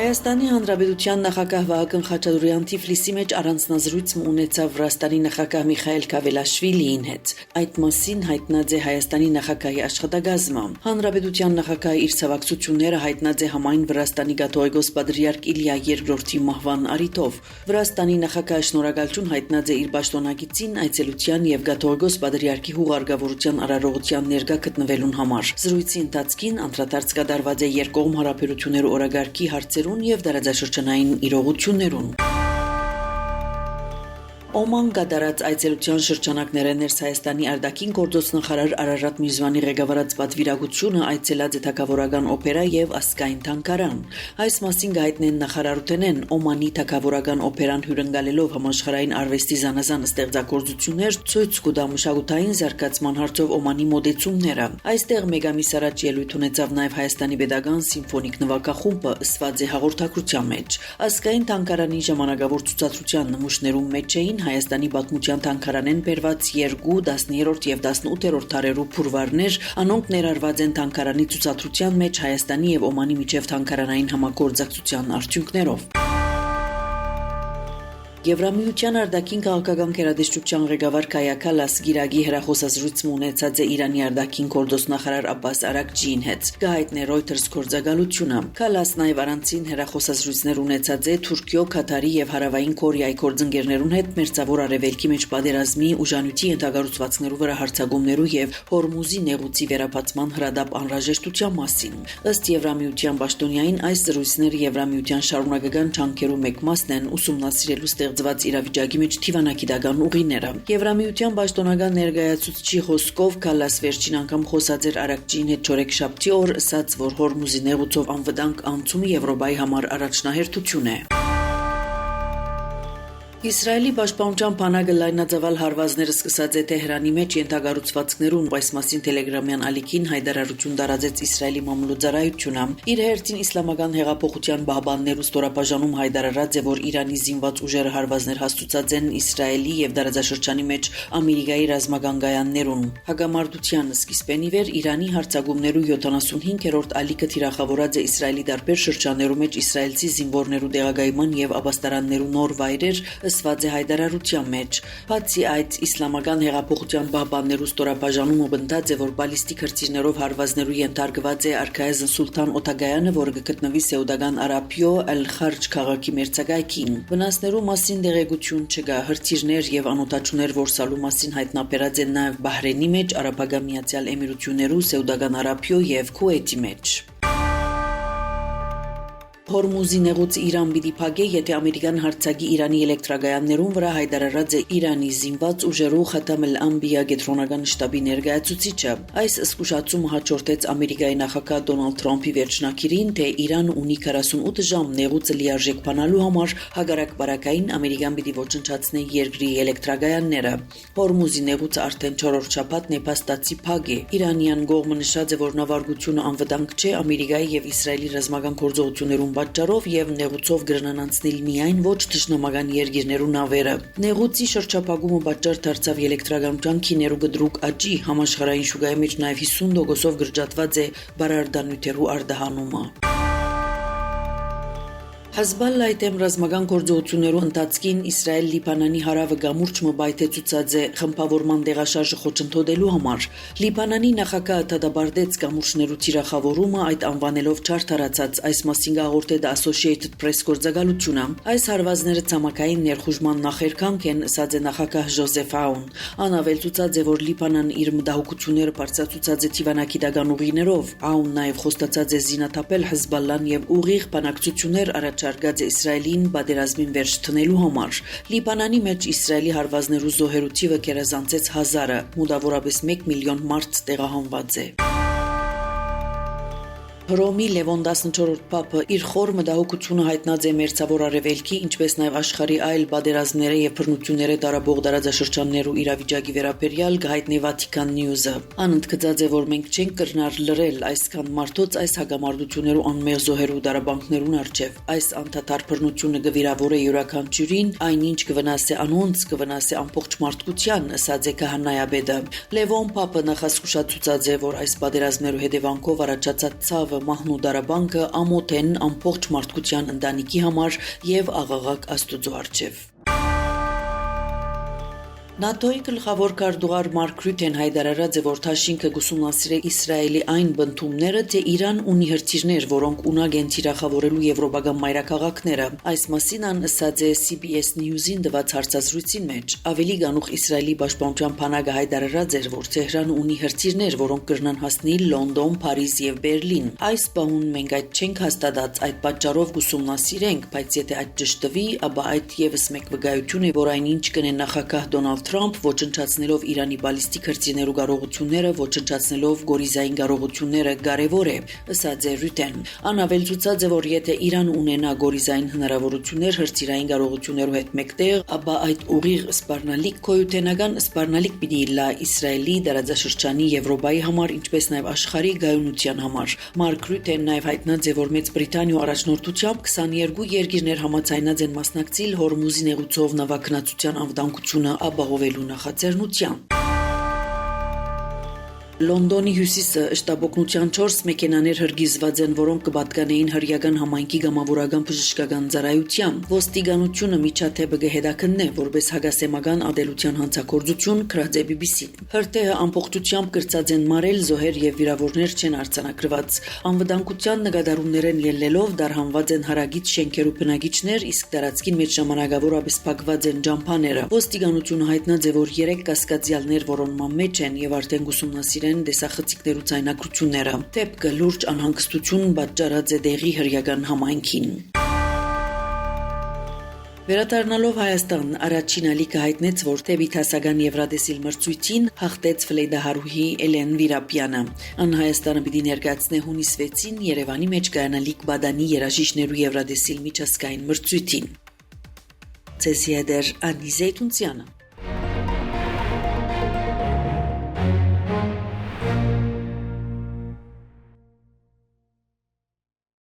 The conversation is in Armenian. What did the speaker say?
Հայաստանի Հանրապետության նախագահ Վահագն Խաչատուրեան Թիֆլիսի մեջ առանձնազրույց ունեցավ Վրաստանի նախագահ Միխայել Քավելաշվիլիին հետ։ Այդ մասին հայտնած է Հայաստանի նախագահի աշխատակազմը։ Հանրապետության նախագահը իր ցավակցությունները հայտնած է համայն Վրաստանի կաթողիկոս պատրիարք Իլիա II-ի մահվան առիթով։ Վրաստանի նախագահը շնորհակալություն հայտնած է իր պաշտոնակիցին այցելության եւ կաթողիկոս պատրիարքի հուղարկավորության արարողության ներկա գտնվելուն համար։ Զրույցի ընթացքին անդրադարձ կատարված է երկկողմ հարաբերությունների օրագարկի հարցերուն եւ դարաձաշրջանային իրողություններուն։ Օման կատարած այցելության շրջանակները ներս Հայաստանի արտաքին գործոց նախարար Արարատ Միրզոյանի ղեկավարած պատվիրակությունը այցելած է թագավորական օպերա եւ ազգային թանգարան։ Այս մասին գայտնեն նախարարութենեն Օմանի թագավորական օպերան հյուրընկալելով համաշխարհային արվեստի զանազան ստեղծագործություններ ցույց կտա մշակութային զարգացման հարցով Օմանի մոդեցումները։ Այստեղ մեկ ամիս առաջ ելույթ ունեցավ նաեւ Հայաստանի Պետական սիմֆոնիկ նվագախումբը ըսված է հաղորդակցության մեջ։ Ազգային թանգարանի ժամանակավոր ցուցադրության նմուշներում մեջ էին Հայաստանի պատմության թանգարանեն բերված 2, 10-րդ եւ 18-րդ դարերու փուրվարներ, անոնք ներառված են թանգարանի ցուցադրության մեջ Հայաստանի եւ Օմանի միջև թանգարանային համագործակցության արդյունքներով։ Եվրամիության արտաքին քաղաքական գերատեսչության ղեկավար Կայա Կալաս գիրագի հրախոսազրույց ունեցած է Իրանի արտաքին գործոստ նախարար Աբբաս Արաքջիին հետ։ Գայտնե Reuters գործակալությունը։ Կալաս նաև առանցին հրախոսազրույցներ ունեցած է Թուրքիո, Կատարի եւ Հարավային Կորեայի գործընկերներուն հետ Մերձավոր Արևելքի մեջ պատերազմի ուժանույթի ենթակառուցվածքներու վրա հարձակումներու եւ Հորմուզի նեղուցի վերապացման հրադապ անհրաժեշտության մասին։ Ըստ Եվրամիության պաշտոնյային այս զրույցները Եվրամիության շարունակական ջանքերու մեկ մասն են ուսումնասիրելու ստեղծված իրավիճակի մեջ թիվանակիտական ուղիները։ Եվրամիության պաշտոնական ներկայացուցիչի խոսքով Կալաս վերջին անգամ խոսած էր Արաքջիին հետ չորեքշաբթի օր, ասաց, որ Հորմուզի նեղուցով անվտանգ անցումը Եվրոպայի համար առաջնահերթություն է։ Իսրայելի պաշտպանության բանակը լայնածավալ հարվածները սկսած է Թեհրանի մեջ ենթակառուցվածքներուն, այս մասին Տելեգրամյան ալիքին հայտարարություն տարածեց Իսրայելի մամլոյցարայությունը։ Իր հերթին իսլամական հեղափոխության պահպաններու ստորապաժանում հայտարարած է, որ Իրանի զինված ուժերը հարվածներ հաստուցած են Իսրայելի եւ դարաձաշրջանի մեջ Ամերիկայի ռազմական կայաններուն։ Հակամարտության սկիզբեն ի վեր Իրանի հարձակումներու 75-րդ ալիքը թիրախավորած է Իսրայելի տարբեր շրջաններու մեջ իսրայելցի զինվորներու տեղակայման եւ ապաստարաններու նոր վայրեր ըսված է հայտարարության մեջ։ Բացի այդ, իսլամական հեղափոխության պահպաններու ստորապաժանումը բնդած է, որ բալիստիկ հրթիռներով հարվածներու ենթարկված է արքայազն Սուլթան Օթագայանը, որը կգտնվի Սեուդական Արաբիո Ալ-Խարջ քաղաքի մերձակայքին։ Վնասներու մասին տեղեկություն չկա։ Հրթիռներ եւ անօթաչուներ որսալու մասին հայտնաբերած են նաեւ Բահրեյնի մեջ, Արաբական Միացյալ Էմիրություններու, Սեուդական Արաբիո եւ Քուվեյթի մեջ։ Հորմուզի նեղուցը Իրան պիտի փակե, եթե Ամերիկան հարձակի Իրանի էլեկտրակայաններուն վրա, հայտարարած է Իրանի զինված ուժերու Խաթամ Ալ-Անբիա գետրոնական շտաբի ներկայացուցիչը։ Այս զսկուշացումը հաջորդեց Ամերիկայի նախագահ Դոնալդ Թրամփի վերջնակիրին, թե Իրան ունի 48 ժամ նեղուցը լիարժեք բանալու համար, հակառակ բարակային Ամերիկան պիտի ոչնչացնի երկրի էլեկտրակայանները։ Հորմուզի նեղուցը արդեն 4-րդ շաբաթ նեպաստացի փակ է։ Իրանյան կողմը նշած է, որ նավարկությունը անվտանգ չէ Ամերիկայի եւ Իսրայելի ռազմական գործողություններուն պատճառով եւ նեղուցով գրնան անցնել միայն ոչ թշնամական երկիրներու նավերը։ Նեղուցի շրջափակումը պատճառ դարձավ էլեկտրականության քիներու գդրուկ աճի, համաշխարհային շուկայի մեջ նաեւ 50%-ով գրճատված է բարարդանյութերու արտահանումը։ Հազբալլայի դեմ ռազմական գործողություններու ընթացքին Իսրայել-Լիբանանի հարավը գամուրջը բայթեցուցած է խմբավորման տեղաշարժը խոչընդոտելու համար։ Լիբանանի նախագահը դադարեցրեց գամուրջներու թիրախավորումը, այդ անվանելով չարթարացած, այս մասին հաղորդել է Associated Press գործակալությունը։ Այս հարվածները ցամաքային ներխուժման նախերքանք են, ասաց է նախագահ Ժոզեֆ Աուն։ Անավելցուցած է, որ Լիբանան իր մտահոգությունները բարձրացուցած է թիվանակիտական ուղիներով։ Աուն նաև խոստացած է զինաթափել Հազբալլան եւ ուղիղ բանակցություններ շարգած է Իսրայելին պատերազմին վերջ տնելու համար։ Լիբանանի մեջ Իսրայելի հարվածներու զոհերու թիվը գերազանցեց 1000-ը, մոտավորապես 1 միլիոն մարդ տեղահանված է։ Հռոմի Լևոն 14-րդ Պապը իր խոր մտահոգությունը հայտնած է Մերձավոր Արևելքի, ինչպես նաև աշխարհի այլ պատերազմները եւ բռնությունները տարաբող տարածաշրջաններու իրավիճակի վերաբերյալ հայտնի Վատիկան Նյուզը։ Անընդգծած է, որ մենք չենք կրնար լրել այսքան մարդոց այս հագամարտություններու անմեղ զոհերու դարաբանքներուն արչեւ։ Այս անդադար բռնությունը կվիրավորե յուրաքանչյուրին, այնինչ կվնասի անոնց, կվնասի ամբողջ մարդկության, ասաց է քահանայապետը։ Լևոն Պապը նախասկուշացուցած է, որ այս պատերազմներու հետևանքով առաջացած ցավը ԼՂ Մահնու դարաբանկը ամոթ են ամբողջ մարդկության ընտանիքի համար եւ աղաղակ Աստուծո առջեւ։ ՆԱՏՕ-ի գլխավոր քարտուղար Մարկ Ռյութեն հայտարարած է, որ Թաշինքը կուսումնասիրե Իսրայելի այն բնդումները, թե Իրան ունի հրթիռներ, որոնք ունակ են թիրախավորելու եվրոպական մայրաքաղաքները։ Այս մասին ան ըսած է CBS News-ին տված հարցազրույցին մեջ։ Ավելի գանուխ Իսրայելի պաշտպանության բանակը հայտարարած էր, որ Թեհրանը ունի հրթիռներ, որոնք կրնան հասնել Լոնդոն, Փարիզ եւ Բերլին։ Այս պահուն մենք այդ չենք հաստատած, այդ պատճառով կուսումնասիրենք, բայց եթե այդ ճշտվի, ապա այդ եւս մեկ վկայություն է, որ այնինչ կնե նախագահ Դոնալդ Թրամփ ոչնչացնելով Իրանի բալիստիկ հրթիռներու կարողությունները, ոչնչացնելով գորիզային կարողությունները կարևոր է, ըսած է Ռյութեն։ Անավելցուցած է, որ եթե Իրան ունենա գորիզային հնարավորություններ հրթիռային կարողություններու հետ մեկտեղ, ապա այդ ուղիղ սպառնալիք քոյութենական սպառնալիք պիտի լա Իսրայելի դարաձաշրջանի Եվրոպայի համար, ինչպես նաև աշխարհի գայունության համար։ Մարկ Ռյութեն նաև հայտնած է, որ Մեծ Բրիտանիա առաջնորդությամբ 22 երկիրներ համաձայնած են մասնակցել Հորմուզի նեղուցով նավագնացության անվտանգությունը ապահովելու նախաձեռնության։ Լոնդոնի հյուսիսը շտաբօգնության 4 մեքենաներ հրգիզված են, որոնք կպատկանեին հրյական համայնքի գամավորական բժշկական ծառայությամբ։ Ոստիկանությունը միջադեպը կհետաքննի որպես հագասեմական ադելության հանցագործություն, գրած է BBC-ն։ Հրթիռը ամբողջությամբ կրծած են մարել, զոհեր եւ վիրավորներ չեն արձանագրված։ Անվտանգության նկատառումներեն ելնելով դարհանված են հարագից շենքերու բնակիչներ, իսկ տարածքին մեջ ժամանակավորապես փակված են ջամփաները։ Ոստիկանությունը հայտնած է, որ 3 կասկածյալներ որոնման մեջ են եւ արդեն ուսումնասիրել դեսախցիկներու ցայնակությունները։ Դեպքը լուրջ անհանգստություն պատճառած է դեղի հրյական համայնքին։ Վերադառնալով Հայաստան, առաջին ալիքը հայտնեց, որ Թեբիթասական Եվրադեսիլ մրցույթին հաղթեց ֆլեյդահարուհի Էլեն Վիրապյանը։ Ան Հայաստանը պիտի ներկայացնե հունիս 6-ին Երևանի մեջ կայանալիք Բադանի երաժիշտներու Եվրադեսիլ միջազգային մրցույթին։ Ցեսիադեր Անի Զեյթունցյանը